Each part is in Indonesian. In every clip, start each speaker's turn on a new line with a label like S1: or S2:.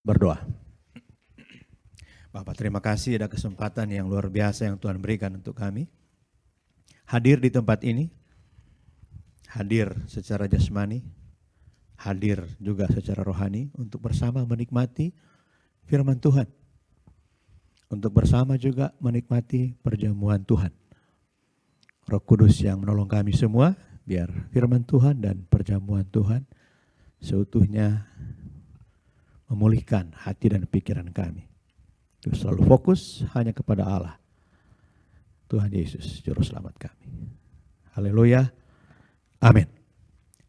S1: Berdoa. Bapak, terima kasih ada kesempatan yang luar biasa yang Tuhan berikan untuk kami. Hadir di tempat ini, hadir secara jasmani, hadir juga secara rohani untuk bersama menikmati firman Tuhan. Untuk bersama juga menikmati perjamuan Tuhan. Roh Kudus yang menolong kami semua, biar firman Tuhan dan perjamuan Tuhan seutuhnya memulihkan hati dan pikiran kami. Terus selalu fokus hanya kepada Allah, Tuhan Yesus, Juru Selamat kami. Haleluya. Amin.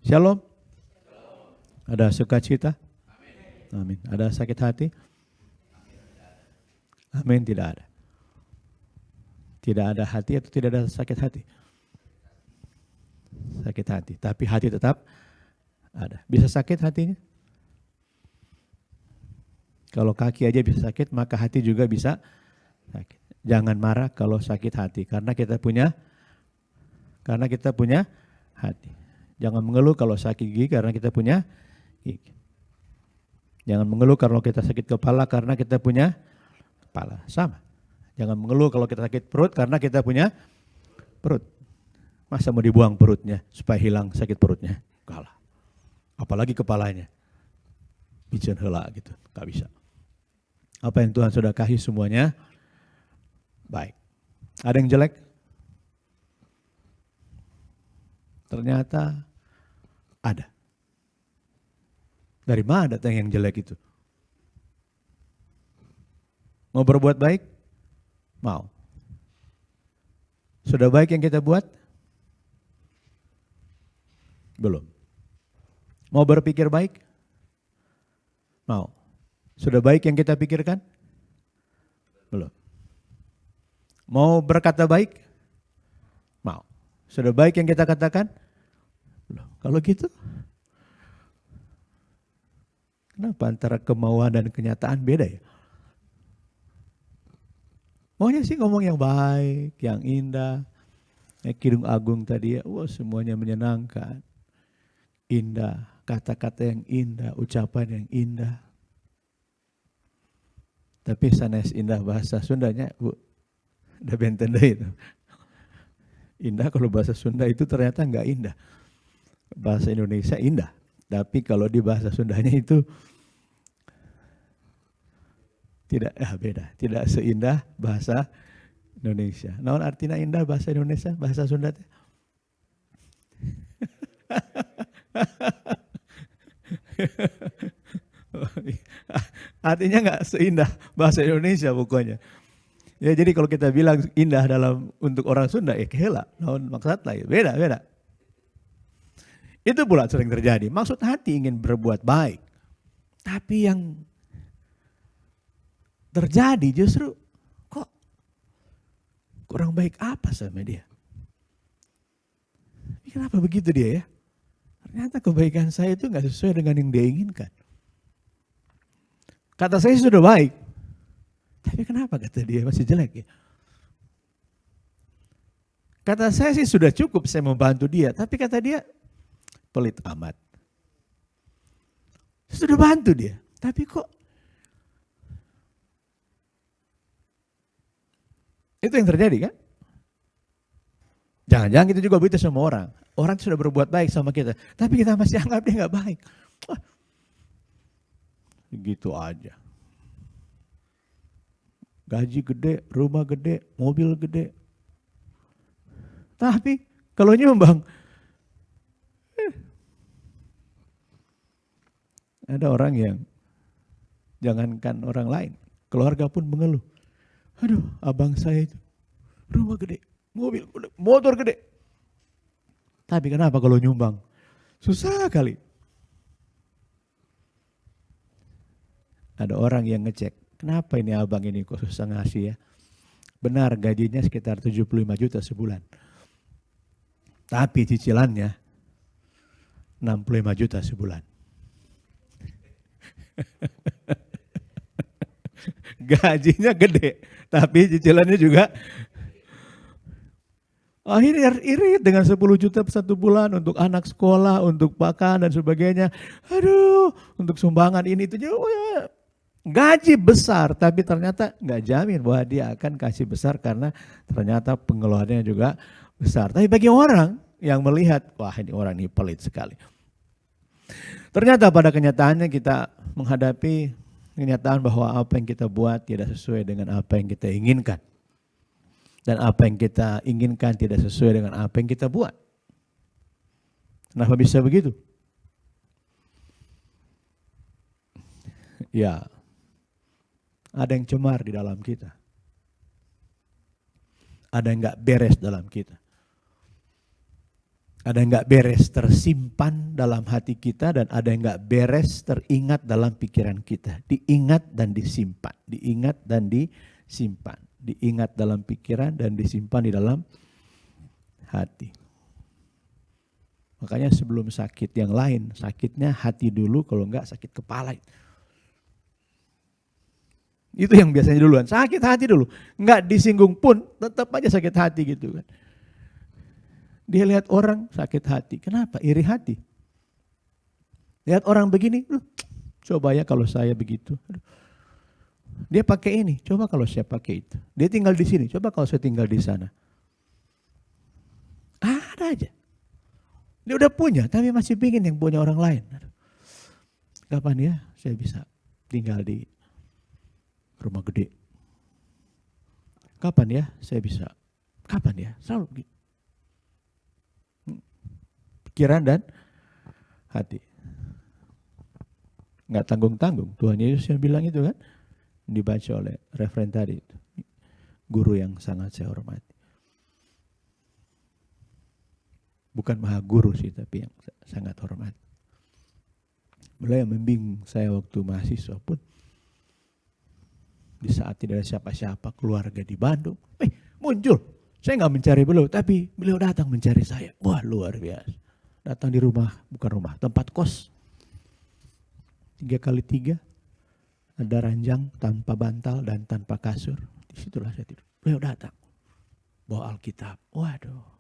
S1: Shalom. Ada sukacita? Amin. Ada sakit hati? Amin, tidak ada. Tidak ada hati atau tidak ada sakit hati? Sakit hati, tapi hati tetap ada. Bisa sakit hatinya? Kalau kaki aja bisa sakit, maka hati juga bisa sakit. Jangan marah kalau sakit hati, karena kita punya hati. Jangan mengeluh kalau sakit gigi, karena kita punya gigi. Jangan mengeluh kalau kita sakit kepala, karena kita punya kepala. Sama. Jangan mengeluh kalau kita sakit perut, karena kita punya perut. Masa mau dibuang perutnya supaya hilang sakit perutnya? Kalah. Apalagi kepalanya. Bicara heula gitu, gak bisa. Apa yang Tuhan sudah kasih semuanya baik. Ada yang jelek? Ternyata ada. Dari mana datang yang jelek itu? Mau berbuat baik? Mau. Sudah baik yang kita buat? Belum. Mau berpikir baik? Mau. Sudah baik yang kita pikirkan? Belum. Mau berkata baik? Mau. Sudah baik yang kita katakan? Belum. Kalau gitu, kenapa antara kemauan dan kenyataan beda ya? Maunya sih ngomong yang baik, yang indah. Kidung Agung tadi ya, wah semuanya menyenangkan. Indah, kata-kata yang indah, ucapan yang indah. Tapi sanes indah bahasa Sundanya, Bu, udah benten deh itu. Indah kalau bahasa Sunda itu ternyata enggak indah. Bahasa Indonesia indah, tapi kalau di bahasa Sundanya itu tidak, beda, tidak seindah bahasa Indonesia. Naon artinya indah bahasa Indonesia, bahasa Sunda teh? Artinya nggak seindah bahasa Indonesia pokoknya. Ya jadi kalau kita bilang indah dalam untuk orang Sunda, kehela, naon maksudnya ya beda. Itu pula sering terjadi. Maksud hati ingin berbuat baik, tapi yang terjadi justru kok kurang baik apa sama dia? Kenapa begitu dia ya? Ternyata kebaikan saya itu nggak sesuai dengan yang dia inginkan. Kata saya sudah baik, tapi kenapa kata dia masih jelek ya? Kata saya sih sudah cukup saya membantu dia, tapi kata dia pelit amat. Sudah bantu dia, tapi kok itu yang terjadi kan? Jangan-jangan kita juga begitu sama orang. Orang sudah berbuat baik sama kita, tapi kita masih anggap dia nggak baik. Gitu aja. Gaji gede, rumah gede, mobil gede. Tapi kalau nyumbang, ada orang yang jangankan orang lain, keluarga pun mengeluh. Aduh, abang saya itu rumah gede, mobil gede, motor gede. Tapi kenapa kalau nyumbang? Susah kali. Ada orang yang ngecek, kenapa ini abang ini kok susah ngasih ya? Benar gajinya sekitar 75 juta sebulan. Tapi cicilannya 65 juta sebulan. Gajinya gede, tapi cicilannya juga. Akhirnya irit dengan 10 juta satu bulan untuk anak sekolah, untuk makan dan sebagainya. Aduh, untuk sumbangan ini itu juga. gaji besar, tapi ternyata nggak jamin bahwa dia akan kasih besar karena ternyata pengeluarannya juga besar. Tapi bagi orang yang melihat, wah ini orang ini pelit sekali. Ternyata pada kenyataannya kita menghadapi kenyataan bahwa apa yang kita buat tidak sesuai dengan apa yang kita inginkan. Dan apa yang kita inginkan tidak sesuai dengan apa yang kita buat. Kenapa bisa begitu? Ya, ada yang cemar di dalam kita. Ada yang nggak beres dalam kita. Ada yang nggak beres tersimpan dalam hati kita dan ada yang nggak beres teringat dalam pikiran kita. Diingat dan disimpan, diingat dan disimpan, diingat dalam pikiran dan disimpan di dalam hati. Makanya sebelum sakit yang lain, sakitnya hati dulu, kalau enggak sakit kepala. Itu yang biasanya duluan, sakit hati dulu. Enggak disinggung pun tetap aja sakit hati gitu kan. Dia lihat orang sakit hati, kenapa? Iri hati. Lihat orang begini, coba ya kalau saya begitu. Dia pakai ini, coba kalau saya pakai itu. Dia tinggal di sini, coba kalau saya tinggal di sana. Ada aja. Dia udah punya, tapi masih pingin yang punya orang lain. Kapan ya saya bisa tinggal di rumah gede? Kapan ya saya bisa? Kapan ya? Selalu gitu. Pikiran dan hati. Nggak tanggung-tanggung. Tuhan Yesus yang bilang itu kan. Dibaca oleh referen tadi itu. Guru yang sangat saya hormati. Bukan maha guru sih, tapi yang sangat hormat. Beliau yang membimbing saya waktu mahasiswa pun. Di saat tidak ada siapa-siapa, keluarga di Bandung. Muncul. Saya nggak mencari beliau, tapi beliau datang mencari saya. Wah, luar biasa. Datang di rumah, bukan rumah, tempat kos. 3x3. Ada ranjang tanpa bantal dan tanpa kasur. Disitulah saya tidur. Beliau datang. Bawa Alkitab. Waduh.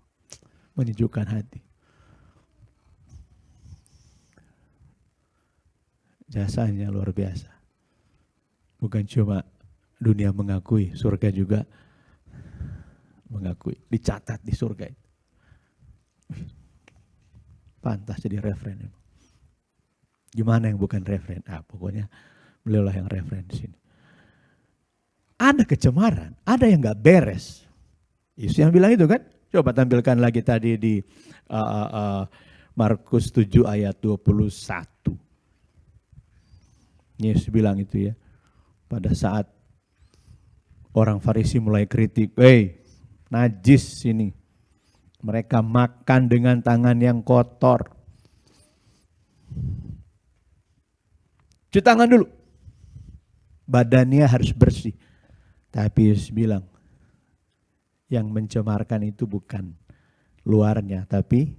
S1: Menyejukkan hati. Jasanya luar biasa. Bukan cuma dunia mengakui, surga juga mengakui. Dicatat di surga itu. Pantas jadi referen. Gimana yang bukan referen? Pokoknya beliaulah yang referen di sini. Ada kecemaran, ada yang nggak beres. Yesus yang bilang itu kan. Coba tampilkan lagi tadi di Markus 7 ayat 21. Yesus bilang itu ya. Pada saat orang Farisi mulai kritik, najis sini. Mereka makan dengan tangan yang kotor. Cuci tangan dulu. Badannya harus bersih. Tapi Yesus bilang, yang mencemarkan itu bukan luarnya, tapi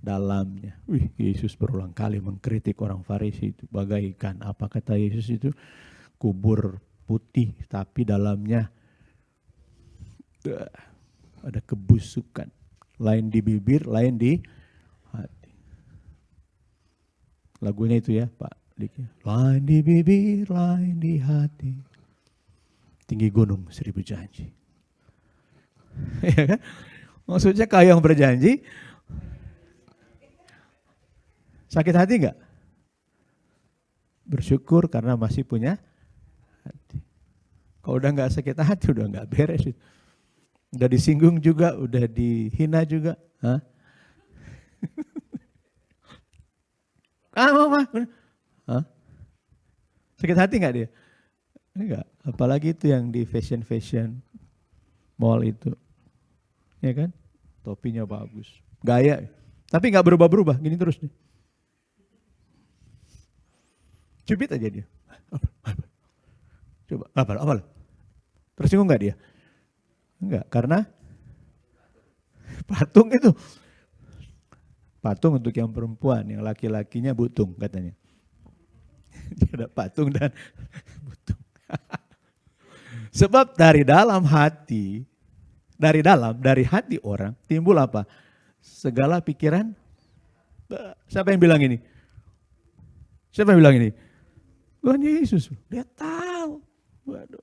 S1: dalamnya. Yesus berulang kali mengkritik orang Farisi itu. Bagaikan, apa kata Yesus itu? Kubur putih, tapi dalamnya ada kebusukan. Lain di bibir, lain di hati. Lagunya itu ya Pak Diki. Lain di bibir, lain di hati. Tinggi gunung 1000 janji. Ya kan? Maksudnya kau yang berjanji, sakit hati enggak? Bersyukur karena masih punya hati. Kalau udah enggak sakit hati, udah enggak beres. Udah disinggung juga, udah dihina juga. Sakit hati enggak dia? Enggak. Apalagi itu yang di fashion mall itu. Ya kan? Topinya bagus. Gaya. Tapi enggak berubah-berubah. Gini terus nih. Cubit aja dia. Coba. Apa? Tersinggung enggak dia? Enggak. Karena patung itu. Patung untuk yang perempuan. Yang laki-lakinya butung katanya. Dia ada patung dan butung. Sebab dari dalam hati, dari hati orang timbul apa? Segala pikiran. Siapa yang bilang ini? Tuhan Yesus, dia tahu. Waduh,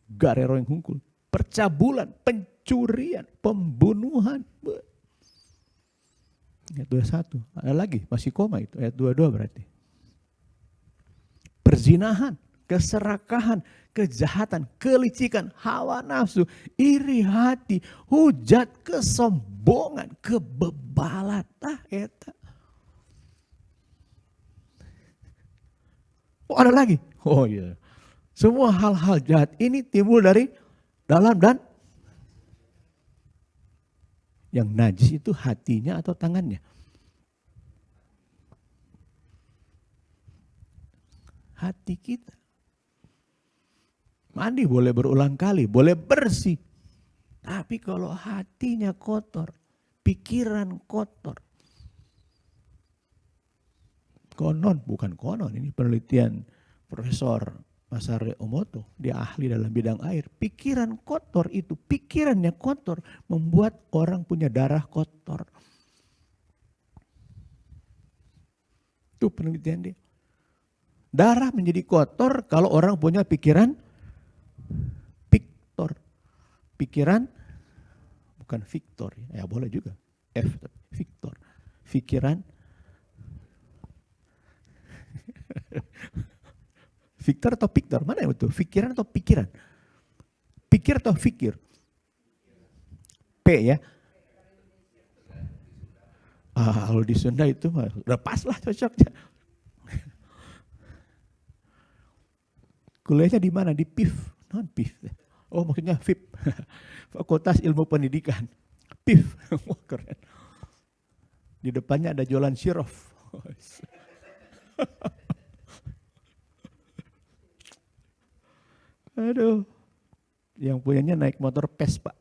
S1: garero yang hungkul, percabulan, pencurian, pembunuhan. Ayat 21, ada lagi, masih koma itu, ayat 22 berarti. Perzinahan, keserakahan, kejahatan, kelicikan, hawa nafsu, iri hati, hujat, kesombongan, kebebalan. Eta. Oh ada lagi? Oh iya. Semua hal-hal jahat ini timbul dari dalam dan yang najis itu hatinya atau tangannya? Hati kita. Mandi boleh berulang kali, boleh bersih. Tapi kalau hatinya kotor, pikiran kotor. Konon, bukan konon, ini penelitian Profesor Masaru Emoto, dia ahli dalam bidang air. Pikiran kotor itu, pikirannya kotor, membuat orang punya darah kotor. Itu penelitian dia. Darah menjadi kotor kalau orang punya pikiran Victor. Pikiran, bukan Victor, ya boleh juga. Victor. Pikiran. Victor atau Victor? Mana yang betul? Pikiran atau pikiran? Pikir atau fikir? P ya. Kalau di Sunda itu mah udah pas lah cocoknya. Kuliahnya di mana? Di PIF. Non PIF. Oh maksudnya FIP. Fakultas Ilmu Pendidikan. PIF. Wah keren. Di depannya ada jualan sirof. Aduh, yang punyanya naik motor Vespa.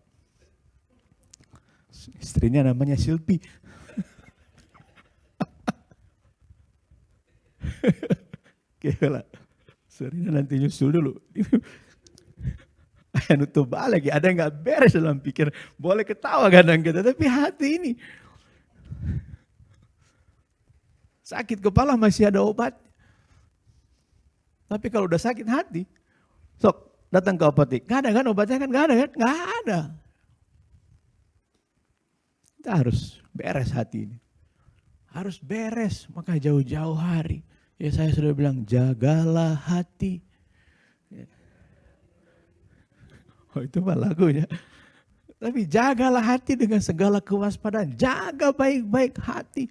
S1: Istrinya namanya Silpi. Gila, Serina nanti nyusul dulu. Nutup lagi, ada yang gak beres dalam pikir. Boleh ketawa kadang kita, tapi hati ini. Sakit kepala masih ada obat. Tapi kalau udah sakit hati, sok datang ke apotek. Gak ada kan obatnya kan? Gak ada kan? Gak ada. Kita harus beres hati ini. Harus beres, maka jauh-jauh hari. Ya saya sudah bilang, jagalah hati. Oh itu mah lagunya. Tapi jagalah hati dengan segala kewaspadaan. Jaga baik-baik hati.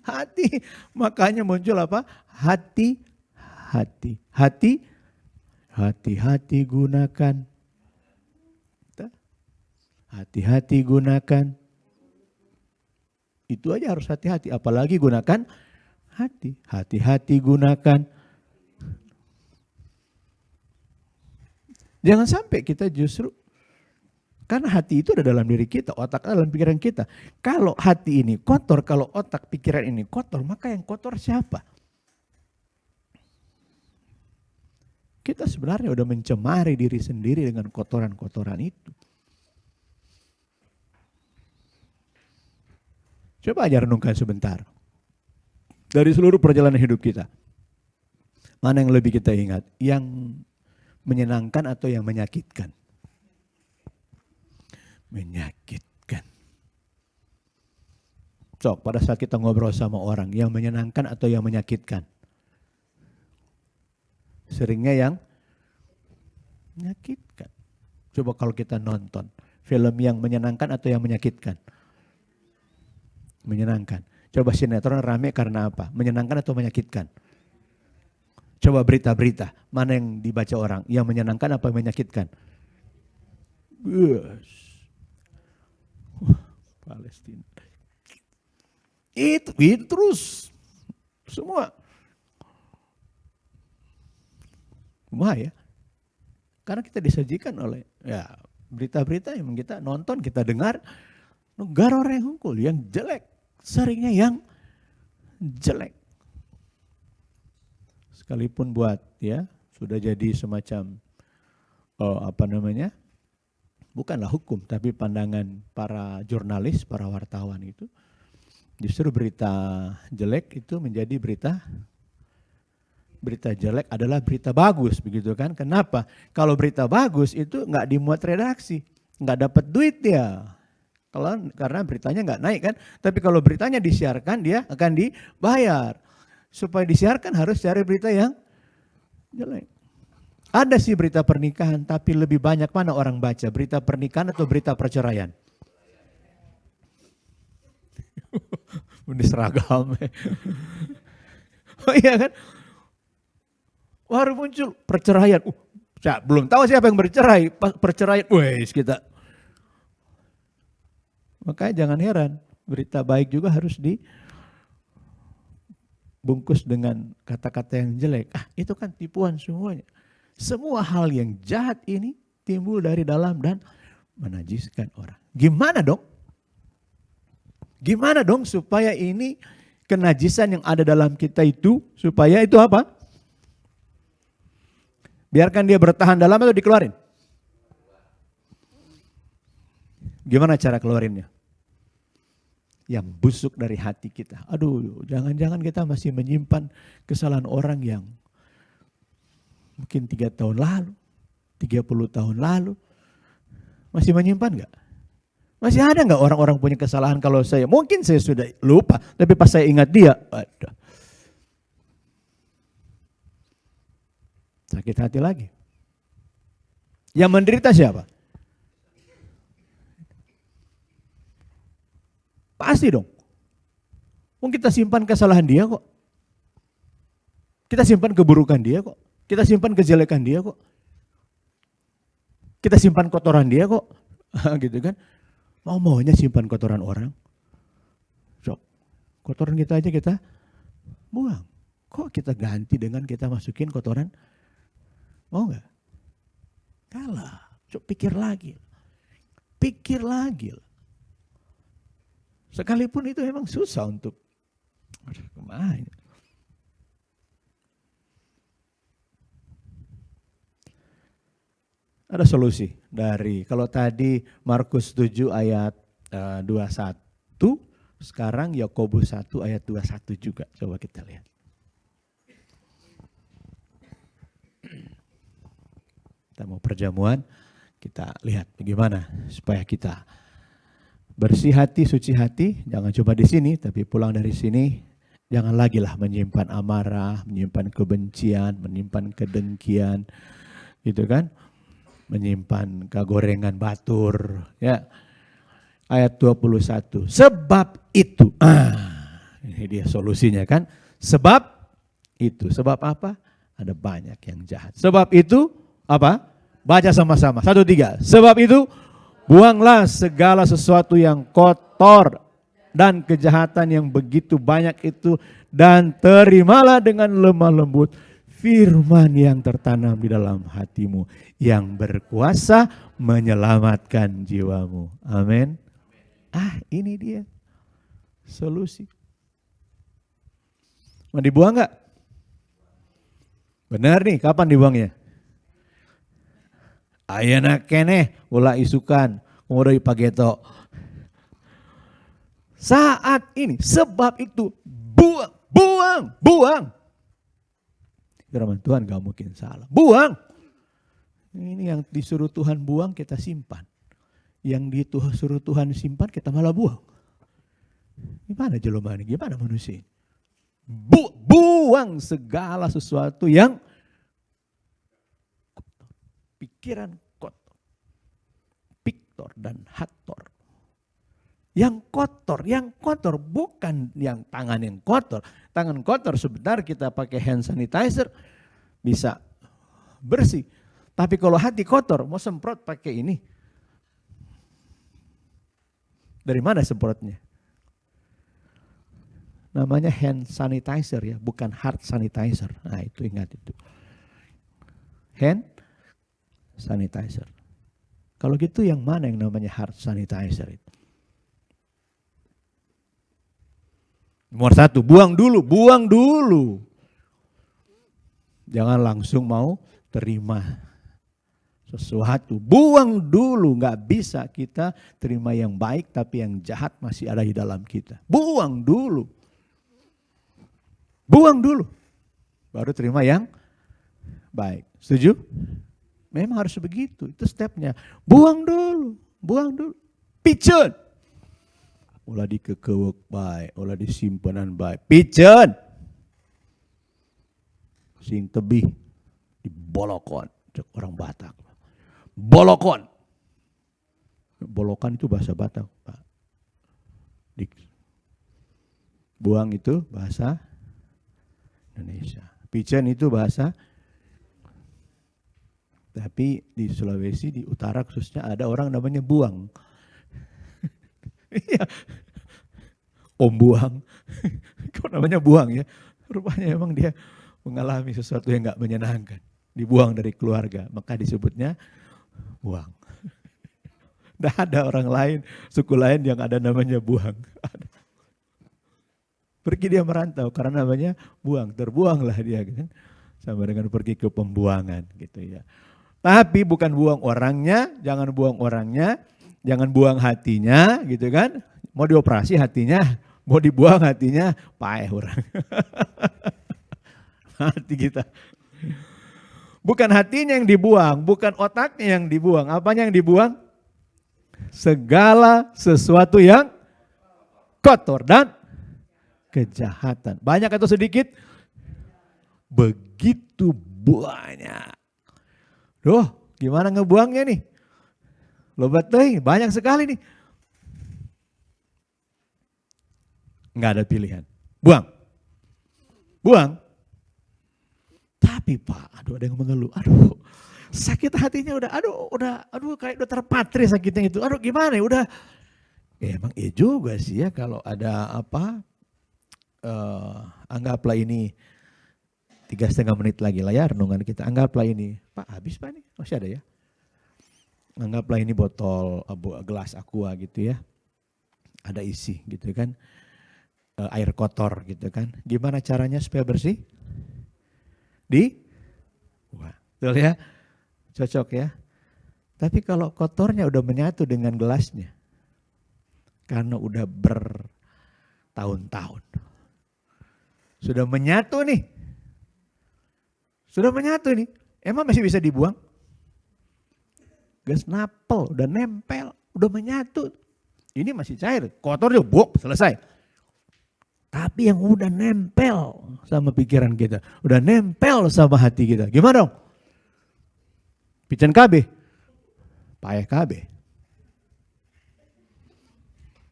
S1: Makanya muncul apa? Hati. Hati-hati gunakan. Hati-hati gunakan. Itu aja harus hati-hati. Apalagi gunakan hati. Hati-hati gunakan. Jangan sampai kita justru, karena hati itu ada dalam diri kita, otak dalam pikiran kita. Kalau hati ini kotor, kalau otak pikiran ini kotor, maka yang kotor siapa? Kita sebenarnya udah mencemari diri sendiri dengan kotoran-kotoran itu. Coba aja renungkan sebentar. Dari seluruh perjalanan hidup kita, mana yang lebih kita ingat? Yang menyenangkan atau yang menyakitkan? Menyakitkan. Sok, pada saat kita ngobrol sama orang, yang menyenangkan atau yang menyakitkan? Seringnya yang menyakitkan. Coba kalau kita nonton film yang menyenangkan atau yang menyakitkan? Menyenangkan. Coba sinetron rame karena apa? Menyenangkan atau menyakitkan? Coba berita-berita, mana yang dibaca orang? Yang menyenangkan apa yang menyakitkan? Palestina. Itu terus. Semua. Ya. Karena kita disajikan oleh ya berita-berita yang kita nonton, kita dengar. Negara orang yang hunkul, yang jelek. Seringnya yang jelek. Sekalipun buat ya sudah jadi semacam bukanlah hukum, tapi pandangan para jurnalis, para wartawan itu, justru berita jelek itu menjadi berita berita jelek adalah berita bagus, begitu kan? Kenapa? Kalau berita bagus itu nggak dimuat redaksi, nggak dapat duit dia. Karena beritanya nggak naik kan? Tapi kalau beritanya disiarkan dia akan dibayar. Supaya disiarkan harus cari berita yang jelek. Ada sih berita pernikahan, tapi lebih banyak mana orang baca? Berita pernikahan atau berita perceraian? Ini seragam. Oh iya kan? Baru muncul perceraian. Saya belum tahu siapa yang bercerai. Perceraian, wes kita. Makanya jangan heran, berita baik juga harus dibungkus dengan kata-kata yang jelek. Itu kan tipuan semuanya. Semua hal yang jahat ini timbul dari dalam dan menajiskan orang. Gimana dong? Gimana dong supaya ini kenajisan yang ada dalam kita itu, supaya itu apa? Biarkan dia bertahan dalam atau dikeluarin? Gimana cara keluarinnya? Yang busuk dari hati kita. Aduh, jangan-jangan kita masih menyimpan kesalahan orang yang mungkin 3 tahun lalu, 30 tahun lalu. Masih menyimpan gak? Masih ada gak orang-orang punya kesalahan kalau saya? Mungkin saya sudah lupa, tapi pas saya ingat dia, aduh. Sakit hati lagi. Yang menderita siapa? Pasti dong. Mungkin kita simpan kesalahan dia kok. Kita simpan keburukan dia kok. Kita simpan kejelekan dia kok. Kita simpan kotoran dia kok. Gitu kan. Mau-maunya simpan kotoran orang. So, kotoran kita aja kita buang. Kok kita ganti dengan kita masukin kotoran? Mau gak? Kalah. So, pikir lagi. Pikir lagi. Sekalipun itu memang susah untuk kemana. Ada solusi dari, kalau tadi Markus 7 ayat 21, sekarang Yakobus 1 ayat 21 juga. Coba kita lihat. Kita mau perjamuan, kita lihat bagaimana supaya kita bersih hati, suci hati, jangan cuma di sini, tapi pulang dari sini, jangan lagi lah menyimpan amarah, menyimpan kebencian, menyimpan kedengkian, gitu kan, menyimpan kegorengan batur, ya. Ayat 21, sebab itu, ini dia solusinya kan, sebab itu, sebab apa? Ada banyak yang jahat. Sebab itu, apa? Baca sama-sama, 1, 3, sebab itu, buanglah segala sesuatu yang kotor dan kejahatan yang begitu banyak itu, dan terimalah dengan lemah lembut firman yang tertanam di dalam hatimu yang berkuasa menyelamatkan jiwamu. Amin. Ini dia solusi. Mau dibuang gak? Benar nih, kapan dibuangnya? Ayana kene ulah isukan ngoroi pageto. Saat ini, sebab itu buang. Firman Tuhan gak mungkin salah. Buang. Ini yang disuruh Tuhan buang kita simpan. Yang disuruh Tuhan simpan kita malah buang. Gimana jelema ini? Gimana manusia? Buang segala sesuatu yang pikiran kotor, piktor dan hator. Yang kotor bukan yang tangan yang kotor. Tangan kotor sebentar kita pakai hand sanitizer bisa bersih. Tapi kalau hati kotor mau semprot pakai ini. Dari mana semprotnya? Namanya hand sanitizer ya, bukan heart sanitizer. Nah itu ingat itu. Hand sanitizer. Kalau gitu yang mana yang namanya heart sanitizer itu? Nomor 1, buang dulu. Jangan langsung mau terima sesuatu. Buang dulu, nggak bisa kita terima yang baik tapi yang jahat masih ada di dalam kita. Buang dulu. baru terima yang baik. Setuju? Memang harus begitu, itu stepnya. Buang dulu. Piceun. Ulah dikekewek baik, ulah disimpanan baik. Piceun. Sing tebih dibolokon, cek orang Batak. Bolokon. Bolokan itu bahasa Batak, Pak. Buang itu bahasa Indonesia. Piceun itu bahasa, tapi di Sulawesi, di utara khususnya ada orang namanya buang. Iya. Om buang. Kok namanya buang ya? Rupanya emang dia mengalami sesuatu yang gak menyenangkan. Dibuang dari keluarga, maka disebutnya buang. Tidak ada orang lain, suku lain yang ada namanya buang. Pergi dia merantau karena namanya buang, terbuanglah dia kan. Sama dengan pergi ke pembuangan gitu ya. Tapi bukan buang orangnya, jangan buang orangnya, jangan buang hatinya gitu kan. Mau dioperasi hatinya, mau dibuang hatinya, paeh orang. Hati kita. Bukan hatinya yang dibuang, bukan otaknya yang dibuang. Apanya yang dibuang? Segala sesuatu yang kotor dan kejahatan. Banyak atau sedikit? Begitu banyak. Duh, gimana ngebuangnya nih? Lobat teh, banyak sekali nih. Enggak ada pilihan. Buang. Buang. Tapi Pak, ada yang mengeluh. Aduh, sakit hatinya udah kayak udah terpatri sakitnya itu. Aduh, gimana ya? Udah. Ya, emang iya juga sih ya kalau ada apa? Anggaplah ini 3,5 menit lagi lah ya renungan kita. Anggaplah ini, Pak habis Pak nih, masih ada ya. Anggaplah ini botol gelas aqua gitu ya. Ada isi gitu kan. Air kotor gitu kan. Gimana caranya supaya bersih? Wah, betul ya? Cocok ya. Tapi kalau kotornya udah menyatu dengan gelasnya. Karena udah bertahun-tahun. Sudah menyatu nih. Emang masih bisa dibuang? Gas napel, udah nempel, udah menyatu. Ini masih cair, kotor juga, buang, selesai. Tapi yang udah nempel sama pikiran kita, udah nempel sama hati kita. Gimana dong? Piceun KB, paeh KB.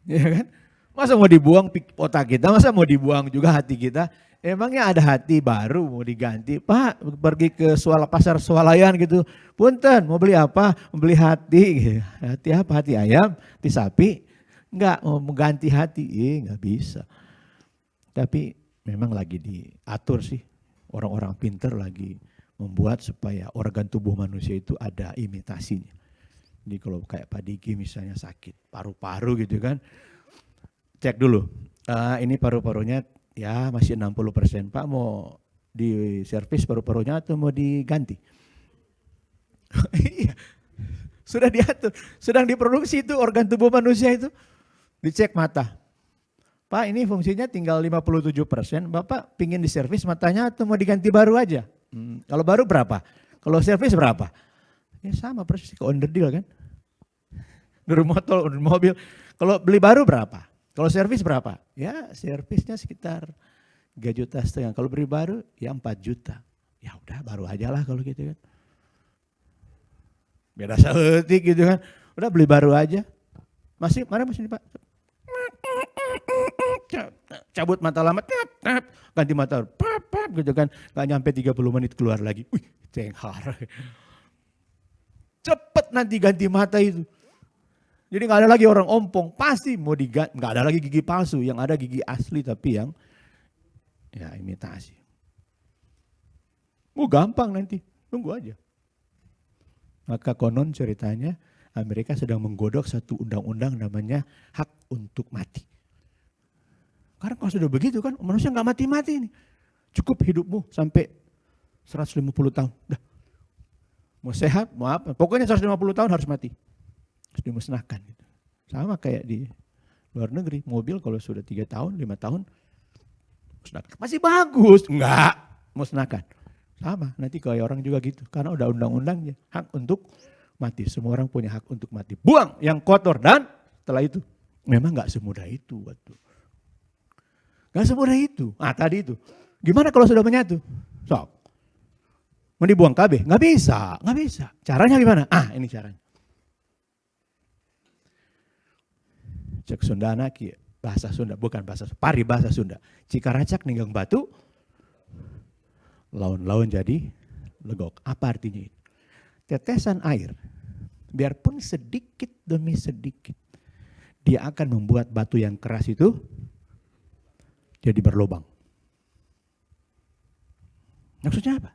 S1: Ya kan? Masa mau dibuang otak kita, masa mau dibuang juga hati kita? Emangnya ada hati baru mau diganti? Pak, pergi ke pasar swalayan gitu. Punten, mau beli apa? Mau beli hati. Hati apa? Hati ayam? Hati sapi? Enggak, mau mengganti hati. Enggak bisa. Tapi memang lagi diatur sih. Orang-orang pinter lagi membuat supaya organ tubuh manusia itu ada imitasinya. Jadi kalau kayak Pak Diki misalnya sakit paru-paru gitu kan. Cek dulu, ini paru-parunya ya masih 60%. Pak mau di servis paru-parunya atau mau diganti? Iya, sudah diatur, sedang diproduksi itu organ tubuh manusia itu. Dicek mata. Pak ini fungsinya tinggal 57%, Bapak pingin diservis matanya atau mau diganti baru aja? Kalau baru berapa? Kalau servis berapa? Ya sama persis ke onderdil kan. Dari motor, mobil. Kalau beli baru berapa? Kalau servis berapa? Ya servisnya sekitar 3,5 juta. Kalau beli baru ya 4 juta. Ya udah baru aja lah kalau gitu kan. Beda seetik gitu kan. Udah beli baru aja. Mana masih Pak? Cabut mata lama, ganti mata, gitu kan. Gak nyampe 30 menit keluar lagi. Wih, cenghar. Cepet nanti ganti mata itu. Jadi gak ada lagi orang ompong, pasti mau diganti. Gak ada lagi gigi palsu, yang ada gigi asli tapi yang ya imitasi. Gampang nanti, tunggu aja. Maka konon ceritanya Amerika sedang menggodok satu undang-undang namanya hak untuk mati. Karena kalau sudah begitu kan manusia gak mati-mati nih. Cukup hidupmu sampai 150 tahun. Udah. Mau sehat, mau apa. Pokoknya 150 tahun harus mati. Harus dimusnahkan. Gitu. Sama kayak di luar negeri. Mobil kalau sudah 3 tahun, 5 tahun. Musnahkan. Masih bagus. Enggak. musnahkan. Sama, nanti kayak orang juga gitu. Karena udah undang-undangnya, hak untuk mati. Semua orang punya hak untuk mati. Buang yang kotor dan setelah itu. Memang gak semudah itu. Gak semudah itu. Tadi itu. Gimana kalau sudah menyatu? Sok. Mau dibuang KB? Gak bisa. Caranya gimana? Ini caranya. Cek Sundana, bahasa Sunda, bukan bahasa Pari bahasa Sunda. Cikaracak ninggang batu, laun-laun jadi legok. Apa artinya itu? Tetesan air, biarpun sedikit demi sedikit, dia akan membuat batu yang keras itu jadi berlubang. Maksudnya apa?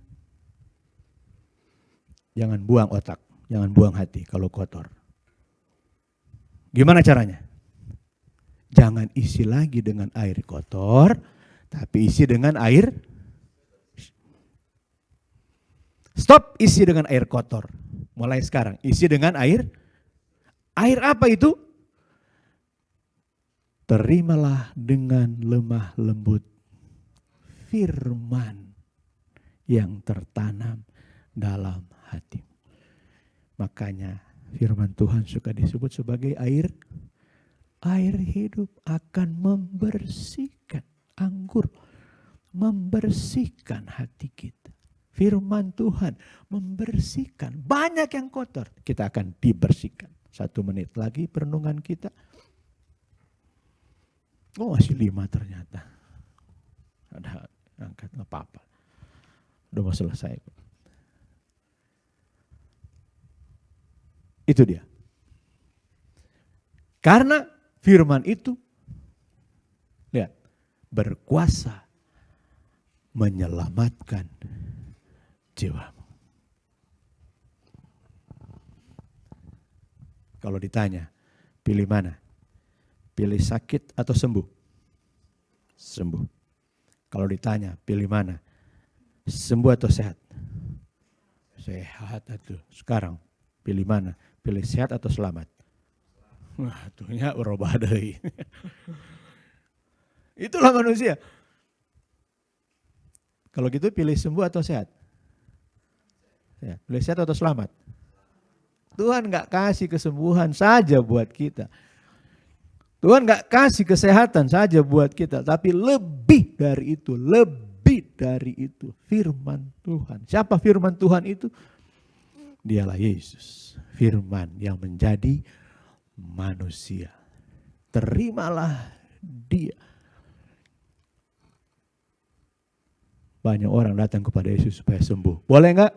S1: Jangan buang otak, jangan buang hati kalau kotor. Gimana caranya? Jangan isi lagi dengan air kotor, tapi isi dengan air. Stop isi dengan air kotor. Mulai sekarang, isi dengan air. Air apa itu? Terimalah dengan lemah lembut firman yang tertanam dalam hati. Makanya firman Tuhan suka disebut sebagai air. Air hidup akan membersihkan anggur, membersihkan hati kita. Firman Tuhan membersihkan. Banyak yang kotor, kita akan dibersihkan. 1 menit lagi perenungan kita. Oh masih 5 ternyata. Ada angkat, nggak apa-apa. Udah mau selesai. Itu dia. Karena firman itu, lihat, berkuasa menyelamatkan jiwamu. Kalau ditanya, pilih mana? Pilih sakit atau sembuh? Sembuh. Kalau ditanya, pilih mana? Sembuh atau sehat? Sehat itu. Sekarang, pilih mana? Pilih sehat atau selamat? Wah, tuhnya urobah deui. Itulah manusia. Kalau gitu pilih sembuh atau sehat? Sehat. Pilih sehat atau selamat? Tuhan gak kasih kesembuhan saja buat kita. Tuhan gak kasih kesehatan saja buat kita. Tapi lebih dari itu. Lebih dari itu. Firman Tuhan. Siapa firman Tuhan itu? Dialah Yesus. Firman yang menjadi manusia. Terimalah dia. Banyak orang datang kepada Yesus supaya sembuh. Boleh enggak?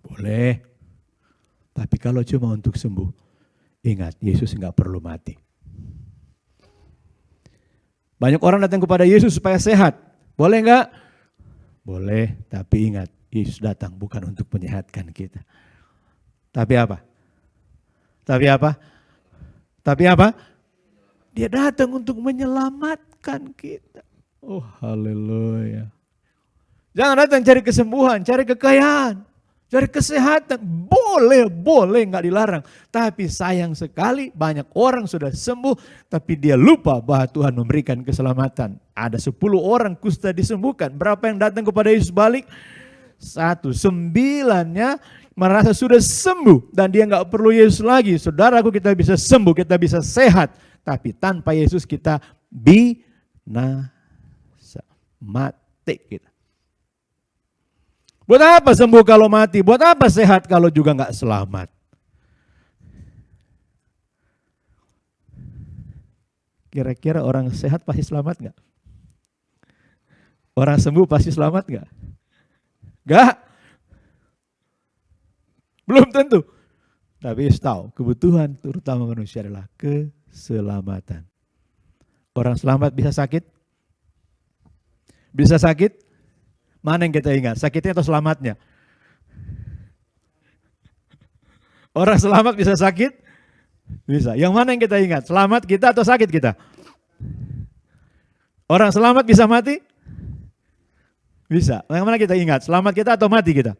S1: Boleh. Tapi kalau cuma untuk sembuh, ingat Yesus enggak perlu mati. Banyak orang datang kepada Yesus supaya sehat. Boleh enggak? Boleh, tapi ingat Yesus datang bukan untuk menyehatkan kita. Tapi apa? Tapi apa? Tapi apa? Dia datang untuk menyelamatkan kita. Oh haleluya. Jangan datang cari kesembuhan, cari kekayaan, cari kesehatan. Boleh nggak dilarang. Tapi sayang sekali banyak orang sudah sembuh, tapi dia lupa bahwa Tuhan memberikan keselamatan. Ada 10 orang kusta disembuhkan. Berapa yang datang kepada Yesus balik? 1. 9-nya merasa sudah sembuh dan dia nggak perlu Yesus lagi. Saudaraku, kita bisa sembuh, kita bisa sehat. Tapi tanpa Yesus kita binasa, mati kita. Buat apa sembuh kalau mati? Buat apa sehat kalau juga nggak selamat? Kira-kira orang sehat pasti selamat nggak? Orang sembuh pasti selamat nggak? Nggak. Belum tentu. Tapi tahu kebutuhan terutama manusia adalah keselamatan. Orang selamat bisa sakit? Bisa sakit? Mana yang kita ingat? Sakitnya atau selamatnya? Orang selamat bisa sakit? Bisa. Yang mana yang kita ingat? Selamat kita atau sakit kita? Orang selamat bisa mati? Bisa. Yang mana kita ingat? Selamat kita atau mati kita?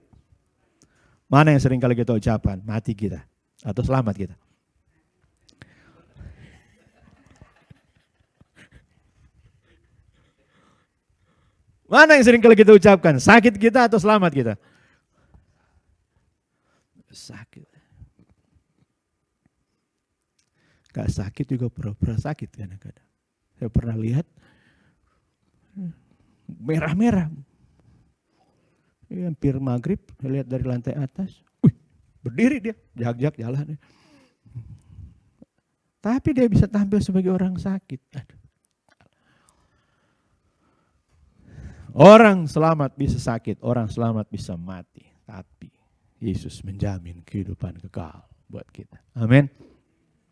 S1: Mana yang sering kali kita ucapkan? Mati kita atau selamat kita? Mana yang sering kali kita ucapkan? Sakit kita atau selamat kita? Sakit. Gak sakit juga pura-pura sakit kadang-kadang. Saya pernah lihat merah-merah. Hampir maghrib, saya lihat dari lantai atas. Berdiri dia, jak-jak jalan. Tapi dia bisa tampil sebagai orang sakit. Orang selamat bisa sakit, orang selamat bisa mati. Tapi Yesus menjamin kehidupan kekal buat kita. Amin.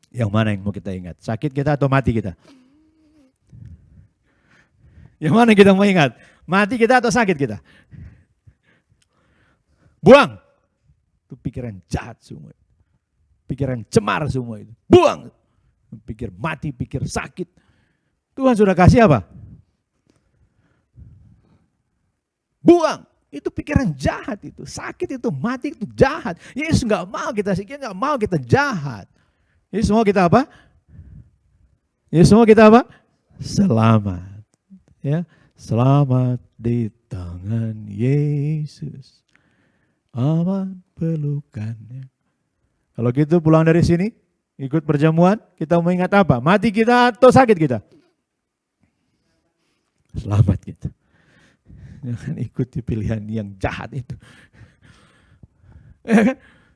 S1: Yang mana yang mau kita ingat? Sakit kita atau mati kita? Yang mana kita mau ingat? Mati kita atau sakit kita? Buang. Itu pikiran jahat semua. Pikiran cemar semua itu. Buang. Pikir mati, pikir sakit. Tuhan sudah kasih apa? Buang. Itu pikiran jahat itu. Sakit itu, mati itu jahat. Yesus nggak mau kita sakit, nggak mau kita jahat. Yesus mau kita apa? Yesus mau kita apa? Selamat. Ya, selamat di tangan Yesus. Aman pelukannya. Kalau gitu pulang dari sini, ikut perjamuan, kita mau ingat apa? Mati kita atau sakit kita? Selamat kita. Jangan ikuti pilihan yang jahat itu.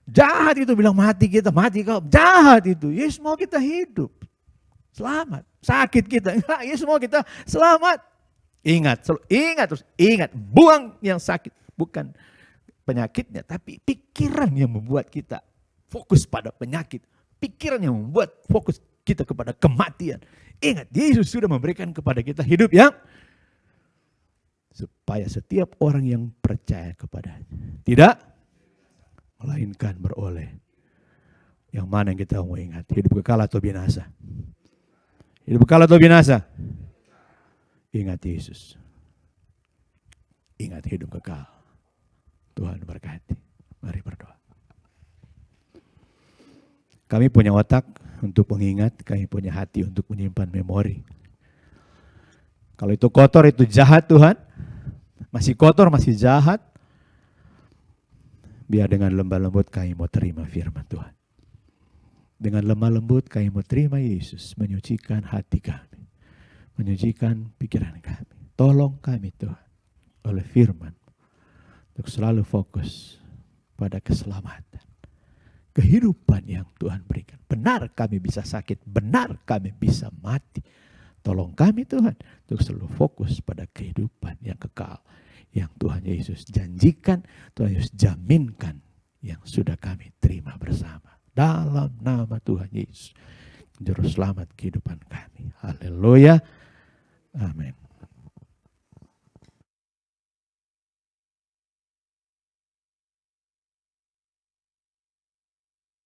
S1: Jahat itu bilang mati kita, mati kau. Jahat itu. Yesus mau kita hidup. Selamat. Sakit kita. Yesus mau kita selamat. Ingat, ingat terus. Ingat. Buang yang sakit. Bukan penyakitnya, tapi pikiran yang membuat kita fokus pada penyakit. Pikiran yang membuat fokus kita kepada kematian. Ingat, Yesus sudah memberikan kepada kita hidup yang supaya setiap orang yang percaya kepadanya tidak melainkan beroleh. Yang mana yang kita mau ingat? Hidup kekal atau binasa? Hidup kekal atau binasa? Ingat Yesus. Ingat hidup kekal. Tuhan berkati. Mari berdoa. Kami punya otak untuk mengingat, kami punya hati untuk menyimpan memori. Kalau itu kotor, itu jahat Tuhan. Masih kotor, masih jahat. Biar dengan lemah lembut kami mau terima firman Tuhan. Dengan lemah lembut kami mau terima Yesus menyucikan hati kami. Menyucikan pikiran kami. Tolong kami Tuhan oleh firman. Untuk selalu fokus pada keselamatan. Kehidupan yang Tuhan berikan. Benar kami bisa sakit, benar kami bisa mati. Tolong kami Tuhan untuk selalu fokus pada kehidupan yang kekal. Yang Tuhan Yesus janjikan, Tuhan Yesus jaminkan. Yang sudah kami terima bersama. Dalam nama Tuhan Yesus. Juru selamat kehidupan kami. Haleluya. Amin.